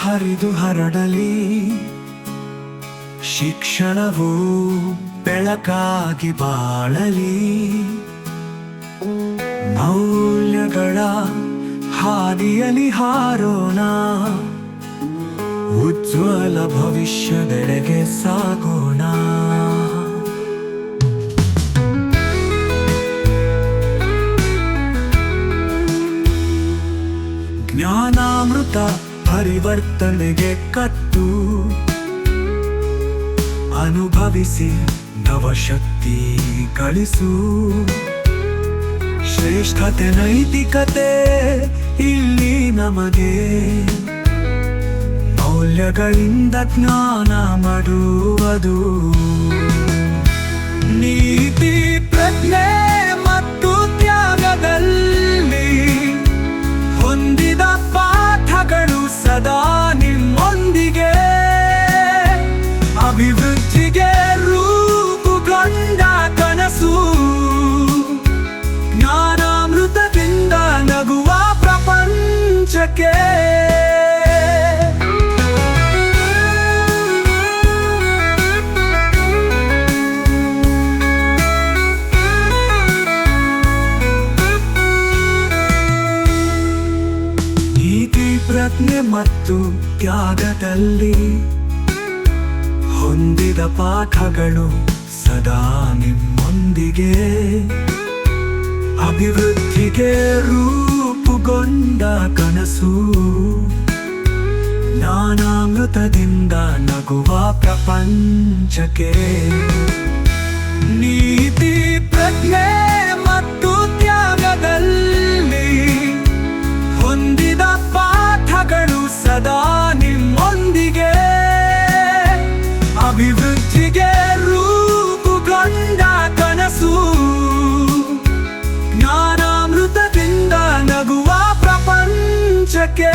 ಹರಿದು ಹರಡಲಿ. ಶಿಕ್ಷಣವು ಬೆಳಕಾಗಿ ಬಾಳಲಿ. ಮೌಲ್ಯಗಳ ಹಾದಿಯಲ್ಲಿ ಹಾರೋಣ. ಉಜ್ವಲ ಭವಿಷ್ಯದೆಡೆಗೆ ಸಾಗೋಣ. ಜ್ಞಾನಾಮೃತ ಪರಿವರ್ತನೆಗೆ ಕಟ್ಟು. ಅನುಭವಿಸಿ ನವಶಕ್ತಿ ಗಳಿಸು. ಶ್ರೇಷ್ಠತೆ ನೈತಿಕತೆ ಇಲ್ಲಿ ನಮಗೆ. ಮೌಲ್ಯಗಳಿಂದ ಜ್ಞಾನ ಮಾಡುವುದು. ನೀತಿ ಪ್ರಜ್ಞೆ ಮತ್ತು ತ್ಯಾಗದಲ್ಲಿ ಹೊಂದಿದ ಪಾಠಗಳು ಸದಾ ನಿಮ್ಮೊಂದಿಗೆ. ಅಭಿವೃದ್ಧಿಗೆ ರೂಪುಗೊಂಡ ಕನಸು. ಜ್ಞಾನಾಮೃತದಿಂದ ನಗುವ ಪ್ರಪಂಚಕ್ಕೆ. ನೀತಿ ಪ್ರಜ್ಞೆ ಮತ್ತು ತ್ಯಾಗದಲ್ಲಿ ಹೊಂದಿದ ಪಾಠಗಳು ಸದಾ ನಿಮ್ಮೊಂದಿಗೆ. ಅಭಿವೃದ್ಧಿಗೆ ರೂಪುಗೊಂಡ ಕನಸು. ಜ್ಞಾನಾಮೃತದಿಂದ ನಗುವ ಪ್ರಪಂಚಕ್ಕೆ. ನೀತಿ ಪ್ರಜ್ಞೆ ಮತ್ತು ತ್ಯಾಗದಲ್ಲಿ ಹೊಂದಿದ ಪಾಠಗಳು ಸದಾ ನಿಮ್ಮೊಂದಿಗೆ. ಅಭಿವೃದ್ಧಿಗೆ ರೂಪುಗೊಂಡ ಕನಸು. ಜ್ಞಾನಾಮೃತದಿಂದ ನಗುವ ಪ್ರಪಂಚಕ್ಕೆ.